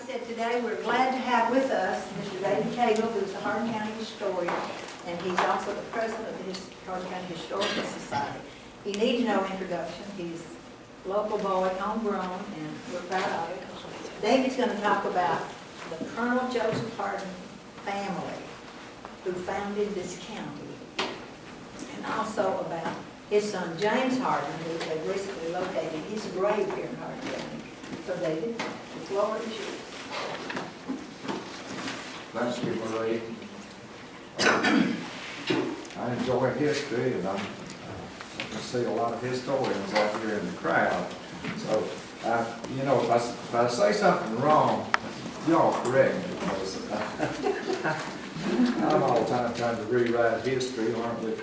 said, today we're glad to have with us Mr. David Cagle, who's the Hardin County historian, and he's also the president of the Hardin County Historical Society. He needs no introduction. He's a local boy, homegrown, and we're proud of it. David's going to talk about the Colonel Joseph Hardin family who founded this county, and also about his son James Hardin, who they recently located his grave here in Hardin County. So David, the floor is yours. Thank you, Marie. I enjoy history, and I see a lot of historians out here in the crowd. So, you know, if I say something wrong, y'all correct me, because I'm all the time trying to rewrite history, aren't we?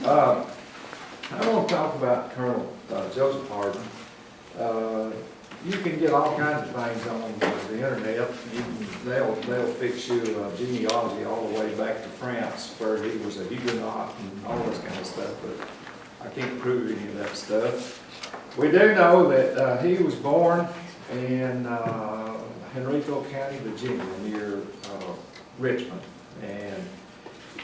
I want to talk about Colonel Joseph Hardin. You can get all kinds of things on the internet. They'll fix you a genealogy all the way back to France, where he was a Huguenot and all this kind of stuff, but I can't prove any of that stuff. We do know that he was born in Henrico County, Virginia, near Richmond, and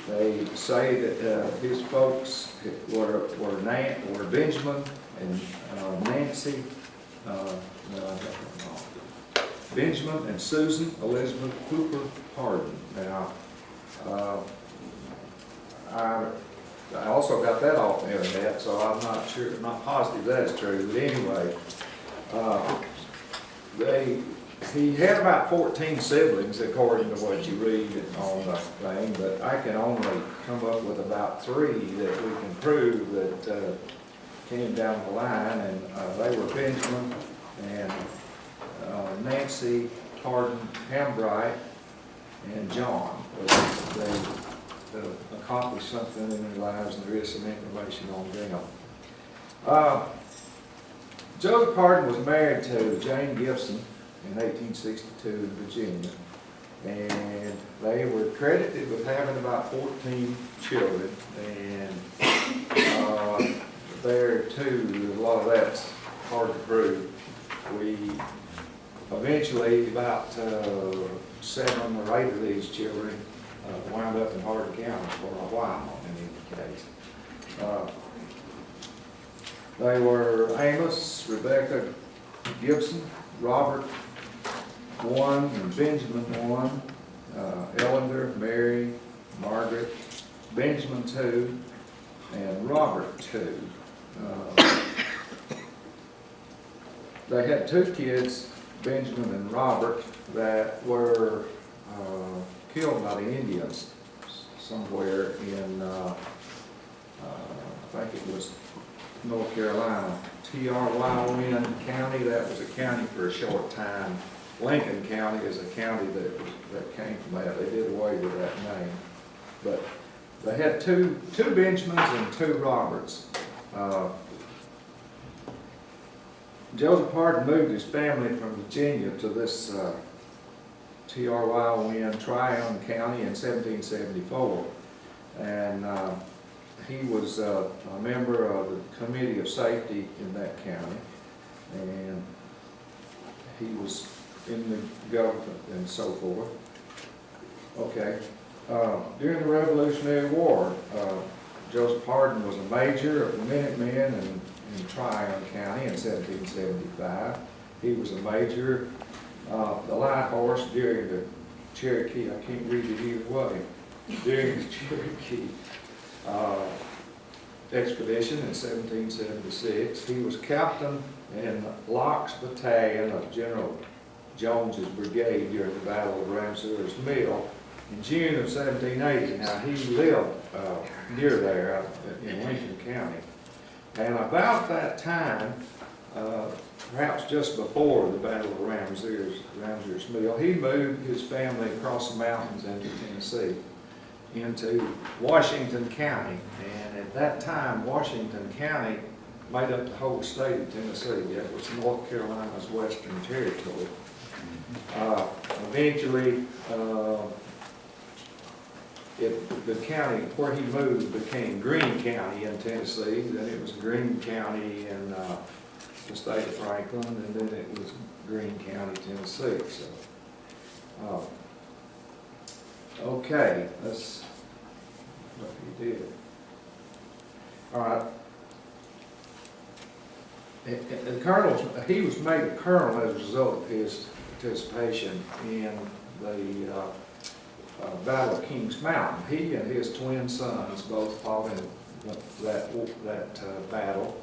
they say that his folks were Benjamin and Nancy. Benjamin and Susan Elizabeth Cooper Hardin. Now, I also got that off the internet, so I'm not sure, not positive that's true. But anyway, he had about 14 siblings, according to what you read on the thing. But I can only come up with about 3 that we can prove that came down the line, and they were Benjamin and Nancy Hardin Hambright and John. They accomplished something in their lives, and there is some information on them. Joseph Hardin was married to Jane Gibson in 1862 in Virginia, and they were credited with having about 14 children, and there too, a lot of that's hard to prove. We eventually, about 7 or 8 of these children wound up in Hardin County for a while in any case. They were Amos, Rebecca Gibson, Robert 1, and Benjamin 1, Ellender, Mary, Margaret, Benjamin 2, and Robert 2. They had 2 kids, Benjamin and Robert, that were killed by the Indians somewhere in, I think it was North Carolina, T.R.Y.O.N. County. That was a county for a short time. Lincoln County is a county that came from that. They did away with that name. But they had two Benjamins and 2 Roberts. Joseph Hardin moved his family from Virginia to this T.R.Y.O.N. Tryon County in 1774, and he was a member of the Committee of Safety in that county, and he was in the government and so forth. Okay. During the Revolutionary War, Joseph Hardin was a major of the Minutemen in Tryon County in 1775. He was a major of the Light Horse during the Cherokee, I can't read it either way, during the Cherokee expedition in 1776. He was captain in Locke's battalion of General Jones's brigade during the Battle of Ramseur's Mill in June of 1780. Now, he lived near there in Lincoln County. And about that time, perhaps just before the Battle of Ramseur's Mill, he moved his family across the mountains into Tennessee, into Washington County. And at that time, Washington County made up the whole state of Tennessee. It was North Carolina's western territory. Eventually, the county where he moved became Greene County in Tennessee. Then it was Greene County in the state of Franklin, and then it was Greene County, Tennessee. So Okay, that's what he did. All right. The colonel, he was made a colonel as a result of his participation in the Battle of Kings Mountain. He and his twin sons both fought in that battle.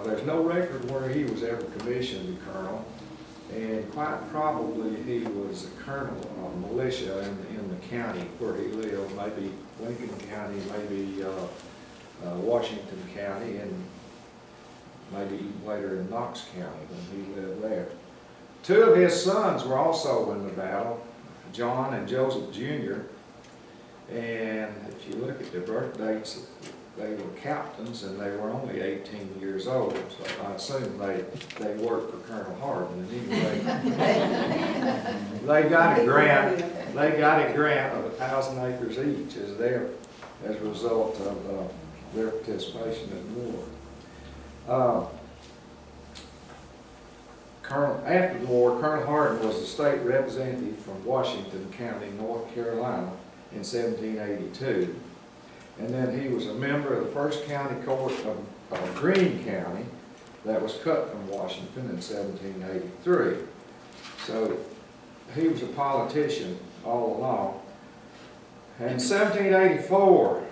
There's no record where he was ever commissioned a colonel, and quite probably he was a colonel of militia in the county where he lived, maybe Lincoln County, maybe Washington County, and maybe even later in Knox County when he lived there. Two of his sons were also in the battle, John and Joseph Jr. And if you look at their birth dates, they were captains and they were only 18 years old. So I assume they worked for Colonel Hardin. And anyway, they got a grant. They got a grant of 1,000 acres each as a result of their participation in the war. After the war, Colonel Hardin was the state representative from Washington County, North Carolina in 1782. And then he was a member of the first county court of Greene County that was cut from Washington in 1783. So he was a politician all along. In 1784,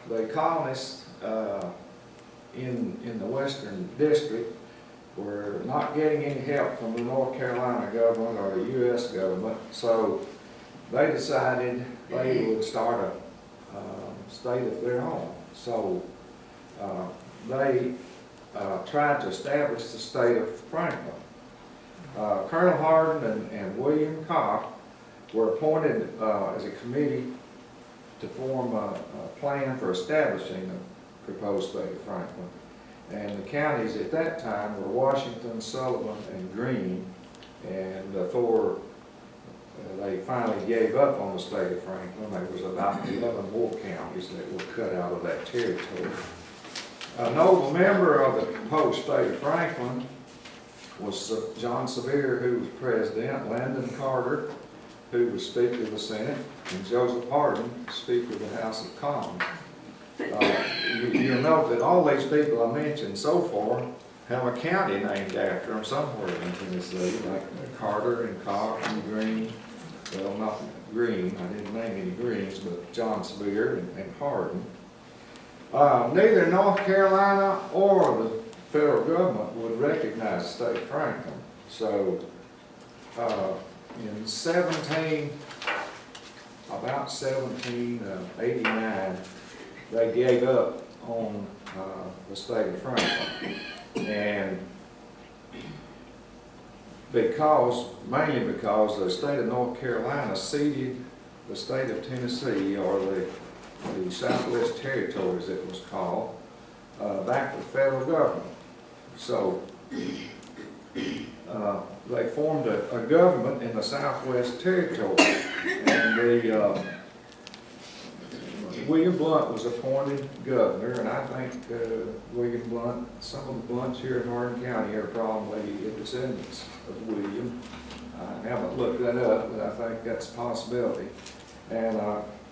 the colonists in the Western District were not getting any help from the North Carolina government or the U.S. government, so they decided they would start a state of their own. So they tried to establish the state of Franklin. Colonel Hardin and William Cox were appointed as a committee to form a plan for establishing the proposed state of Franklin. And the counties at that time were Washington, Sullivan, and Greene. And before they finally gave up on the state of Franklin, there was about 11 more counties that were cut out of that territory. A notable member of the proposed state of Franklin was John Sevier, who was president, Landon Carter, who was Speaker of the Senate, and Joseph Hardin, Speaker of the House of Commons. You'll note that all these people I mentioned so far have a county named after them somewhere in Tennessee, like Carter and Cox and Greene. Well, not Greene, I didn't name any Greenes, but John Sevier and Hardin. Neither North Carolina or the federal government would recognize the state of Franklin. So in about 1789, they gave up on the state of Franklin. And mainly because the state of North Carolina ceded the state of Tennessee, or the Southwest Territories it was called, back to the federal government. So they formed a government in the Southwest Territory, and William Blount was appointed governor, and I think William Blount, some of the Blounts here in Hardin County are probably descendants of William. I haven't looked that up, but I think that's a possibility. And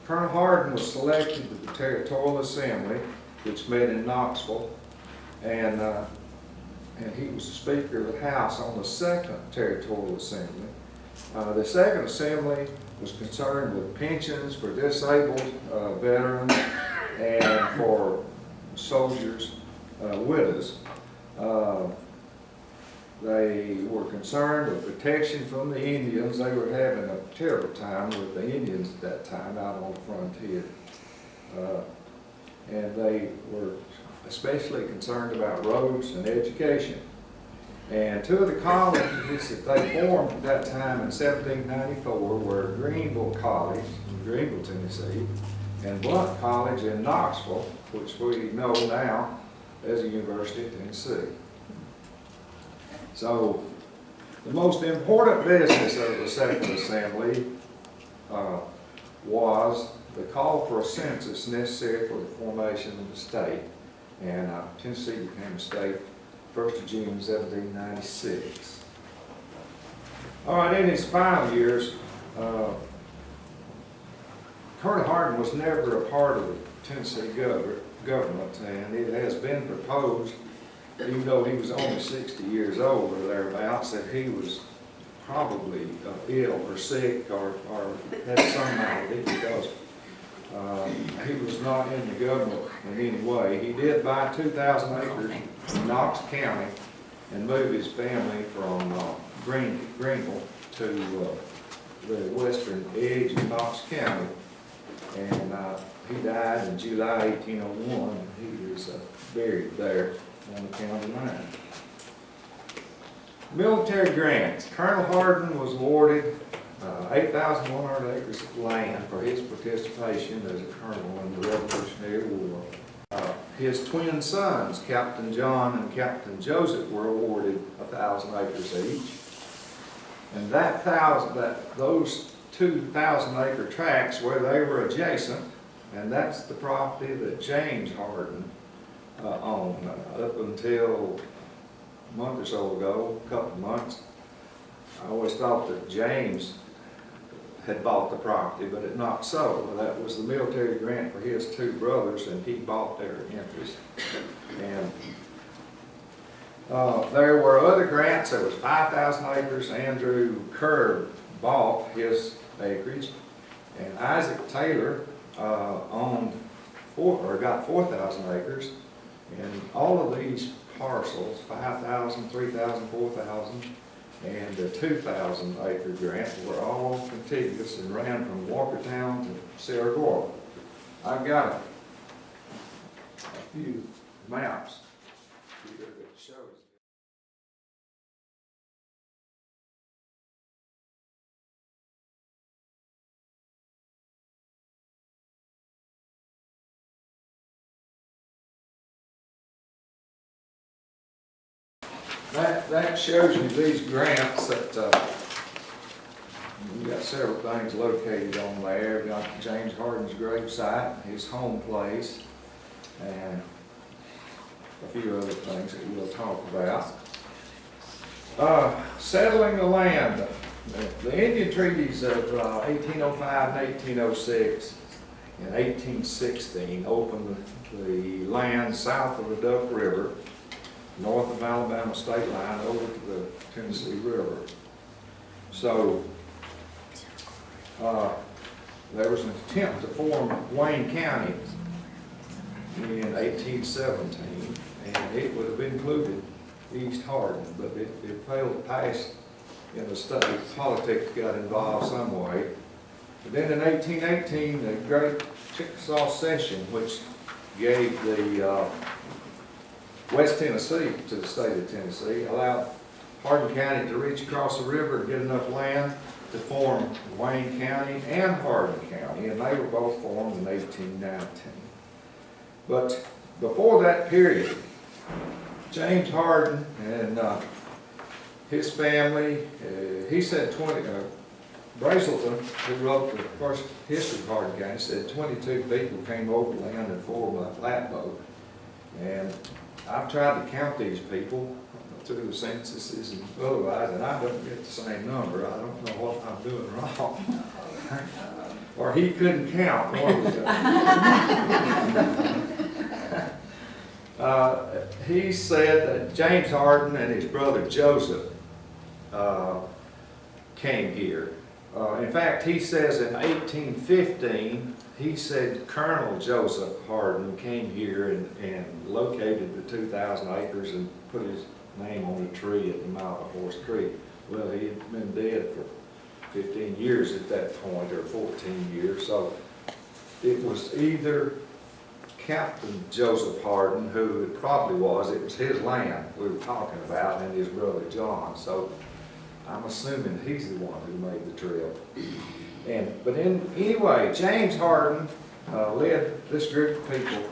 Colonel Hardin was selected to the Territorial Assembly, which met in Knoxville, and he was the Speaker of the House on the second Territorial Assembly. The second assembly was concerned with pensions for disabled veterans and for soldiers' widows. They were concerned with protection from the Indians. They were having a terrible time with the Indians at that time out on the frontier. And they were especially concerned about roads and education. And two of the colleges that they formed at that time in 1794 were Greenville College in Greenville, Tennessee, and Blount College in Knoxville, which we know now as the University of Tennessee. So the most important business of the Second Assembly was the call for a census necessary for the formation of the state. And Tennessee became a state 1st of June 1796. All right, in his final years, Colonel Hardin was never a part of the Tennessee government, and it has been proposed, even though he was only 60 years old or thereabouts, that he was probably ill or sick or had some malady, because he was not in the government in any way. He did buy 2,000 acres in Knox County and move his family from Greenville to the western edge of Knox County. And he died in July 1801. He was buried there on the county line. Military grants. Colonel Hardin was awarded 8,100 acres of land for his participation as a colonel in the Revolutionary War. His twin sons, Captain John and Captain Joseph, were awarded 1,000 acres each. And those 2,000 acre tracts where they were adjacent, and that's the property that James Hardin owned up until a month or so ago, a couple of months. I always thought that James had bought the property, but it's not so. That was the military grant for his two brothers, and he bought their interest. And there were other grants. There was 5,000 acres. Andrew Kerr bought his acreage, and Isaac Taylor got 4,000 acres. And all of these parcels, 5,000, 3,000, 4,000, and the 2,000 acre grant, were all contiguous and ran from Walkertown to Sierra Gorda. I've got a few maps here that shows. That shows you these grants that you got several things located on there. You've got James Hardin's gravesite, his home place, and a few other things that we'll talk about. Settling the land. The Indian treaties of 1805 and 1806 and 1816 opened the land south of the Duck River, north of Alabama state line, over to the Tennessee River. So there was an attempt to form Wayne County in 1817, and it would have included East Hardin, but it failed to pass in the state. Politics got involved some way. But then in 1818, the Great Chickasaw Session, which gave the West Tennessee to the state of Tennessee, allowed Hardin County to reach across the river and get enough land to form Wayne County and Hardin County, and they were both formed in 1819. But before that period, James Hardin and his family, he said Brazelton, who wrote the first history of Hardin County, said 22 people came overland and formed a flatboat. And I've tried to count these people through the censuses and otherwise, and I don't get the same number. I don't know what I'm doing wrong. Or he couldn't count. He said that James Hardin and his brother Joseph came here. In fact, he says in 1815, he said Colonel Joseph Hardin came here and located the 2,000 acres and put his name on a tree at the mouth of Horse Creek. Well, he had been dead for 15 years at that point, or 14 years, so it was either Captain Joseph Hardin, who it probably was, it was his land we were talking about, and his brother John, so I'm assuming he's the one who made the trip. Anyway, James Hardin led this group of people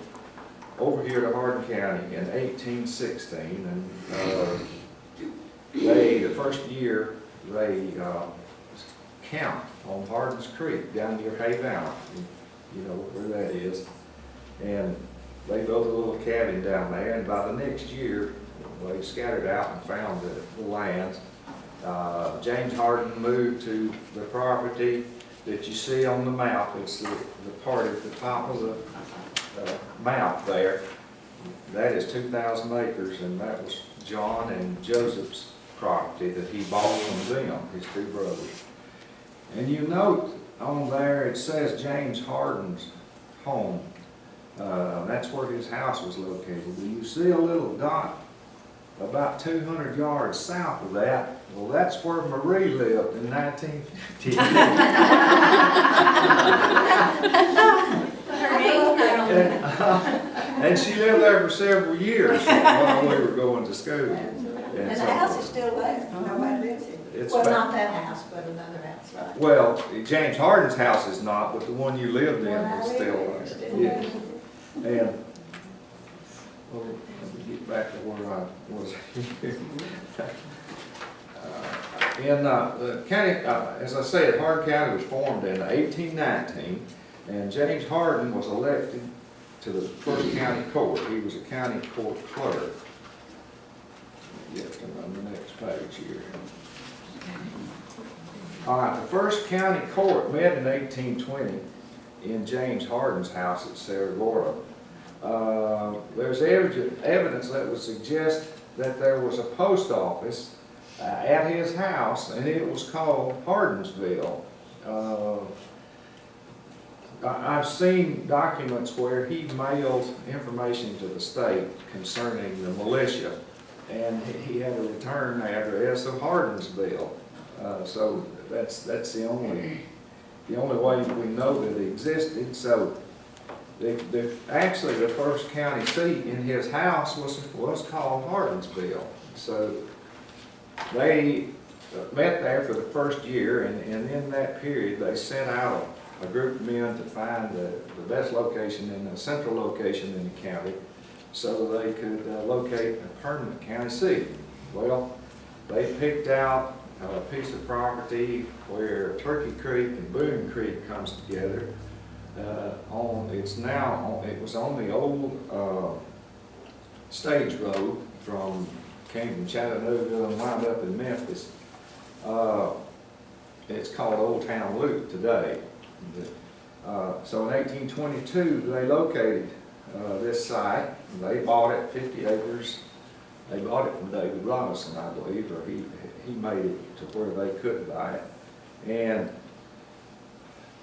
over here to Hardin County in 1816, and the first year they camped on Hardin's Creek down near Hay Valley. You know where that is. And they built a little cabin down there, and by the next year they scattered out and found the lands. James Hardin moved to the property that you see on the map. It's the part at the top of the map there. That is 2,000 acres, and that was John and Joseph's property that he bought from them, his two brothers. And you note on there it says James Hardin's home. That's where his house was located. Do you see a little dot about 200 yards south of that? Well, that's where Marie lived in 1950. And she lived there for several years while we were going to school. And the house is still there, nobody lives in it. Well, not that house, but another house, right? Well, James Hardin's house is not, but the one you lived in is still there. Yeah. And, well, let me get back to where I was. In the county, as I said, Hardin County was formed in 1819, and James Hardin was elected to the first county court. He was a county court clerk. Yes, I'm on the next page here. All right, the first county court met in 1820 in James Hardin's house at Saragordo. There's evidence that would suggest that there was a post office at his house, and it was called Hardinsville. I've seen documents where he mailed information to the state concerning the militia, and he had a return address of Hardinsville. So that's the only way we know that it existed. So actually the first county seat in his house was called Hardinsville. So they met there for the first year, and in that period they sent out a group of men to find the best location and the central location in the county so they could locate a permanent county seat. Well, they picked out a piece of property where Turkey Creek and Boone Creek comes together. It was on the old stage road came from Chattanooga and wound up in Memphis. It's called Old Town Loop today. So in 1822 they located this site. They bought it, 50 acres. They bought it from David Robinson, I believe, or he made it to where they could buy it. And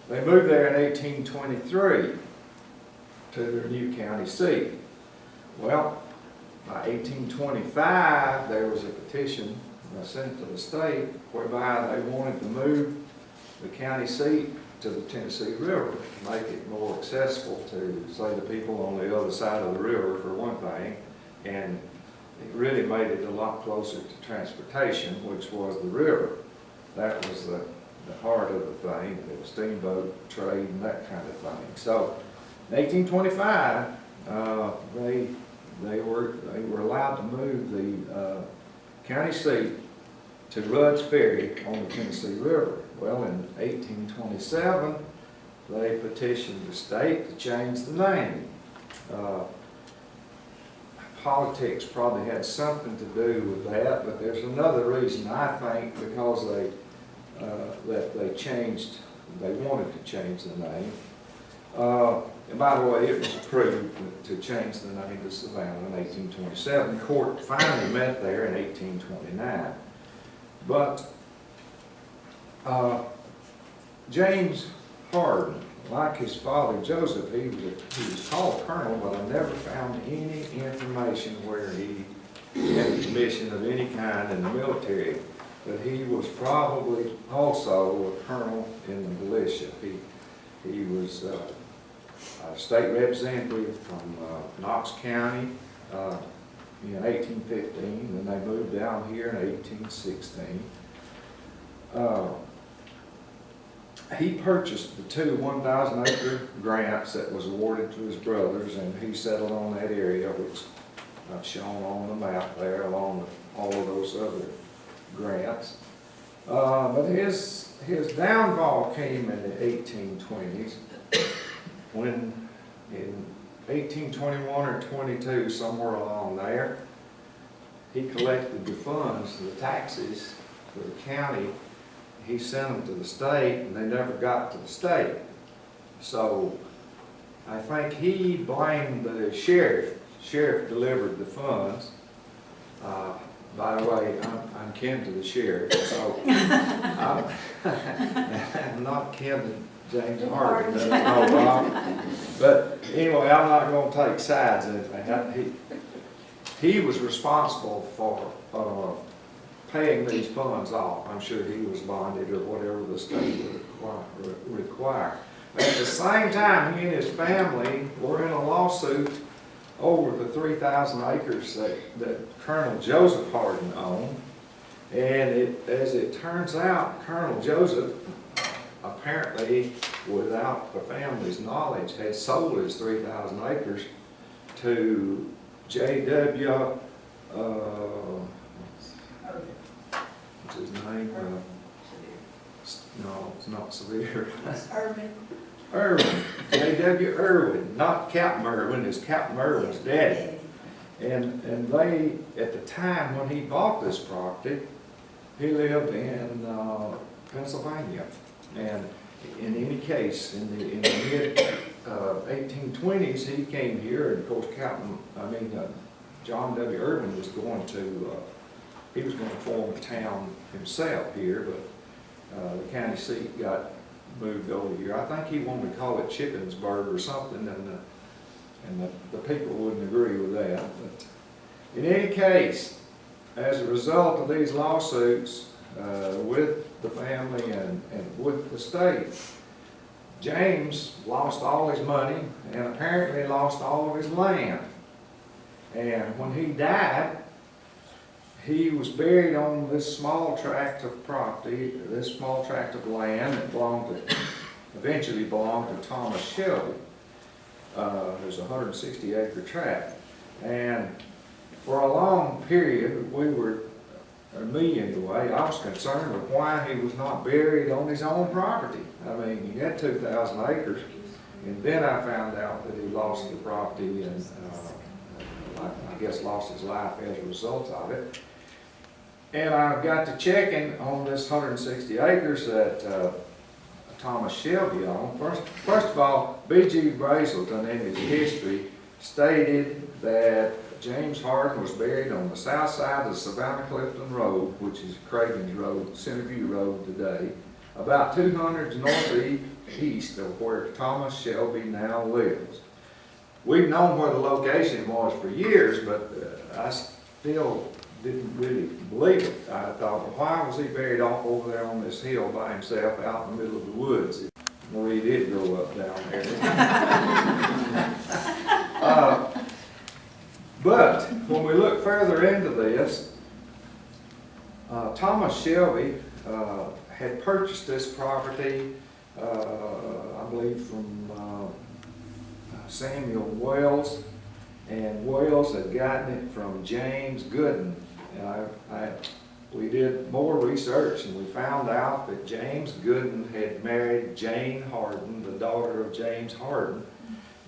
they moved there in 1823 to their new county seat. Well, by 1825, there was a petition sent to the state whereby they wanted to move the county seat to the Tennessee River to make it more accessible to, say, the people on the other side of the river, for one thing, and it really made it a lot closer to transportation, which was the river. That was the heart of the thing, the steamboat trade and that kind of thing. So in 1825, they were allowed to move the county seat to Rudd's Ferry on the Tennessee River. Well, in 1827, they petitioned the state to change the name. Politics probably had something to do with that, but there's another reason, I think, because they wanted to change the name. And by the way, it was approved to change the name to Savannah in 1827. The court finally met there in 1829. But James Hardin, like his father Joseph, he was called colonel, but I never found any information where he had a commission of any kind in the military. But he was probably also a colonel in the militia. He was a state representative from Knox County in 1815, and they moved down here in 1816. He purchased the two 1,000-acre grants that was awarded to his brothers, and he settled on that area, which I've shown on the map there, along with all of those other grants. But his downfall came in the 1820s, when in 1821 or 22, somewhere along there, he collected the funds, the taxes for the county, he sent them to the state, and they never got to the state. So I think he blamed the sheriff. Sheriff delivered the funds. By the way, I'm kin to the sheriff, so I'm not kin to James Hardin. But anyway, I'm not going to take sides in it. He was responsible for paying these funds off. I'm sure he was bonded or whatever the state would require. At the same time, he and his family were in a lawsuit over the 3,000 acres that Colonel Joseph Hardin owned. And as it turns out, Colonel Joseph, apparently without the family's knowledge, had sold his 3,000 acres to J.W. What's his name? No, it's not Severe. Irwin. J.W. Irwin, not Captain Irwin, it's Captain Irwin's daddy. And they, at the time when he bought this property, he lived in Pennsylvania. And in any case, in the mid 1820s, he came here, and of course, John W. Irwin was going to, he was going to form a town himself here, but the county seat got moved over here. I think he wanted to call it Chickensburg or something, and the people wouldn't agree with that. But in any case, as a result of these lawsuits with the family and with the state, James lost all his money and apparently lost all of his land. And when he died, he was buried on this small tract of property, this small tract of land that eventually belonged to Thomas Shelby. There's a 160-acre tract. And for a long period, me anyway, I was concerned with why he was not buried on his own property. I mean, he had 2,000 acres, and then I found out that he lost the property and I guess lost his life as a result of it. And I got to checking on this 160 acres that Thomas Shelby owned. First of all, B.G. Brazelton in his history stated that James Hardin was buried on the south side of the Savannah-Clifton Road, which is Craven's Road, Centerview Road today, about 200 northeast of where Thomas Shelby now lives. We've known where the location was for years, but I still didn't really believe it. I thought, well, why was he buried off over there on this hill by himself out in the middle of the woods? Well, he did grow up down there. But when we look further into this, Thomas Shelby had purchased this property, I believe, from Samuel Wells, and Wells had gotten it from James Gooden. And we did more research, and we found out that James Gooden had married Jane Hardin, the daughter of James Hardin.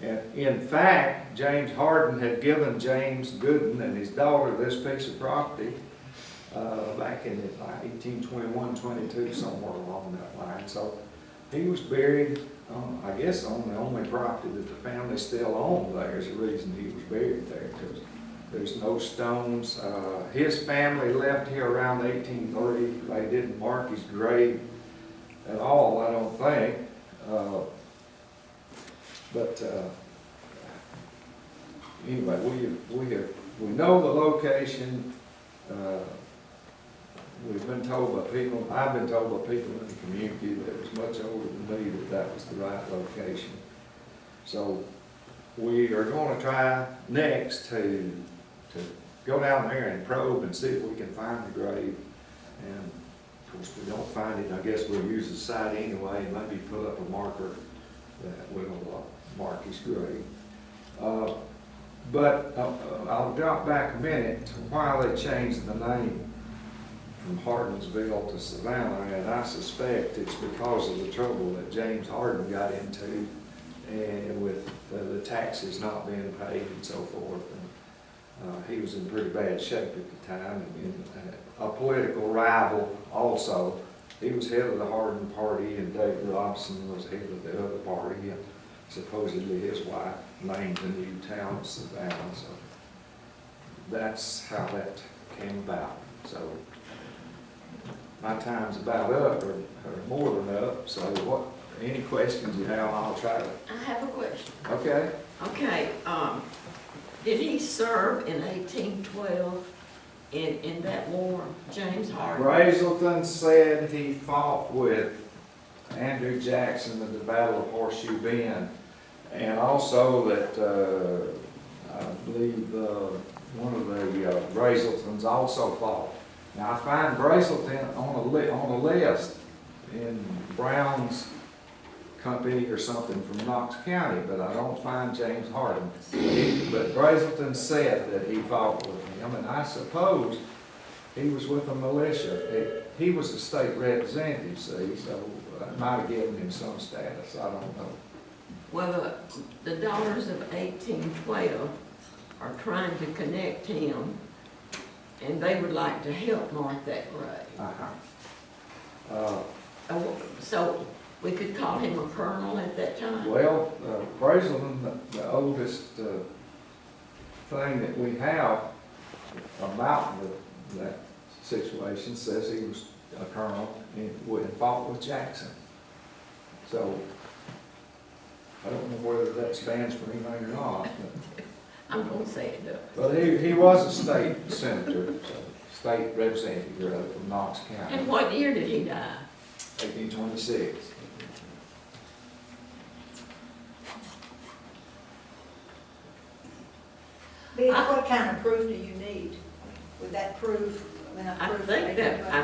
And in fact, James Hardin had given James Gooden and his daughter this piece of property back in 1821-22, somewhere along that line. So he was buried, I guess, on the only property that the family still owned. There's a reason he was buried there, because there's no stones. His family left here around 1830. They didn't mark his grave at all, I don't think. But anyway, we know the location. We've been told by people, I've been told by people in the community that was much older than me that was the right location. So we are going to try next to go down there and probe and see if we can find the grave. And of course, if we don't find it, I guess we'll use the site anyway and maybe put up a marker that will mark his grave. But I'll drop back a minute to why they changed the name from Hardinsville to Savannah, and I suspect it's because of the trouble that James Hardin got into, and with the taxes not being paid and so forth. He was in pretty bad shape at the time, and a political rival also. He was head of the Hardin party, and David Robinson was head of the other party, and supposedly his wife named the new town Savannah. So that's how that came about. So my time's about up, or more than up. So what? Any questions you have, I'll try to. I have a question. Okay. Okay, did he serve in 1812 in that war, James Hardin? Brazelton said he fought with Andrew Jackson at the Battle of Horseshoe Bend, and also that I believe one of the Brazeltons also fought. Now I find Brazelton on a list in Brown's company or something from Knox County, but I don't find James Hardin. But Brazelton said that he fought with him, and I suppose he was with the militia. He was a state representative, see, so it might have given him some status, I don't know. Well, the daughters of 1812 are trying to connect him, and they would like to help mark that grave. So we could call him a colonel at that time? Well, Brazelton, the oldest thing that we have about that situation says he was a colonel and fought with Jackson. So I don't know whether that stands for anything or not. I'm going to say it does. But he was a state senator, so state representative rather, from Knox County. And what year did he die? 1826. Bill, what kind of proof do you need? Would that prove, I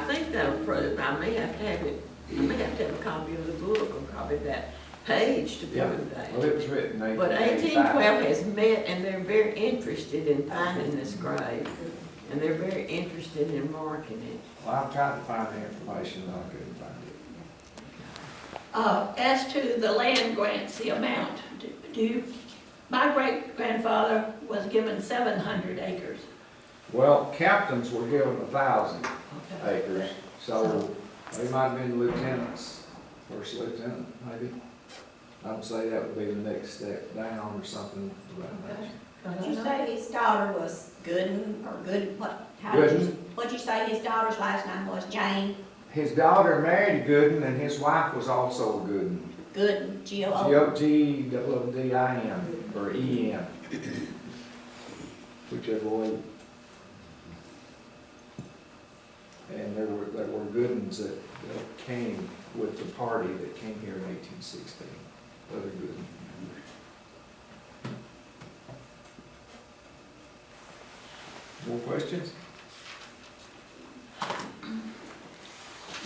think that'll prove. I may have to have it. I may have to have a copy of the book or copy of that page to Yeah. prove that. Well, it was written in But 1885. 1812 has met, and they're very interested in finding this grave, and they're very interested in marking it. Well, I've tried to find the information, and I couldn't find it. As to the land grants, the amount, my great-grandfather was given 700 acres. Well, captains were given 1,000 acres, so they might have been lieutenants, first lieutenant, maybe. I would say that would be the next step down or something of that nature. Did you say his daughter was Gooden, or Good, what'd you say his daughter's last name was? Jane? His daughter married Gooden, and his wife was also a Gooden. Gooden, G-O-O? G-O-D-D-I-N, or E-N, whichever way. And there were Goodens that came with the party that came here in 1816, other Gooden. More questions?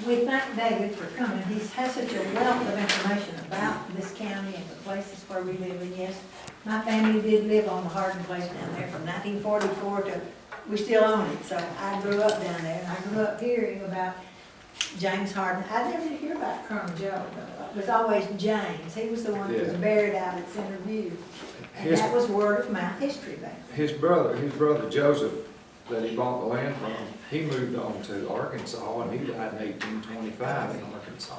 We thank David for coming. He has such a wealth of information about this county and the places where we live. And yes, my family did live on the Hardin place down there from 1944 to, we still own it. So I grew up down there, and I grew up hearing about James Hardin. I never did hear about Colonel Joe, though. It was always James. He was the one that was buried out at Centerview. And that was word of mouth history back then. His brother Joseph, that he bought the land from, he moved on to Arkansas, and he died in 1825 in Arkansas.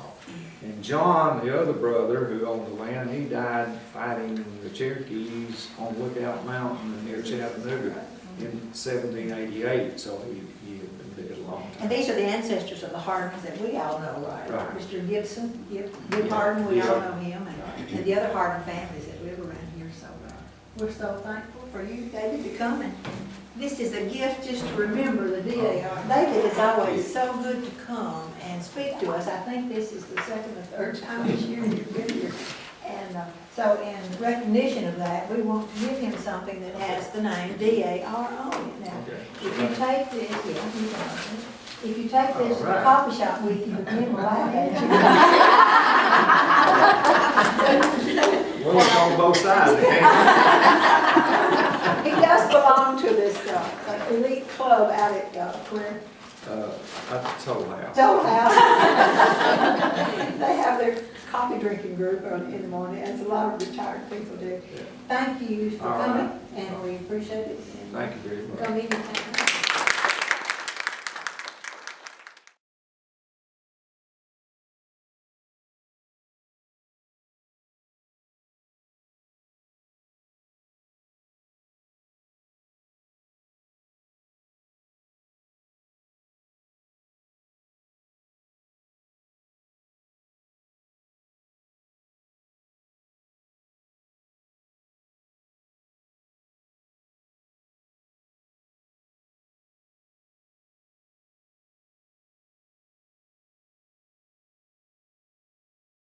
And John, the other brother who owned the land, he died fighting the Cherokees on Lookout Mountain near Chattanooga in 1788, so he had been dead a long time. And these are the ancestors of the Hardins that we all know, right? Right. Mr. Gibson, Gib Hardin, we all know him, and the other Hardin families that live around here. So we're so thankful for you, David, to come. And this is a gift just to remember the DAR. David is always so good to come and speak to us. I think this is the second or third time this year you've been here. And so in recognition of that, we want to give him something that has the name DAR on it. Now, if you take this, if you take this to the coffee shop with you, men will laugh at you. Well, it's on both sides. He does belong to this elite club out at where At the Toll House. Toll House. They have their coffee drinking group in the morning, as a lot of retired people do. Yeah. Thank you for All coming, right. and we appreciate it. And Thank you very much. come anytime.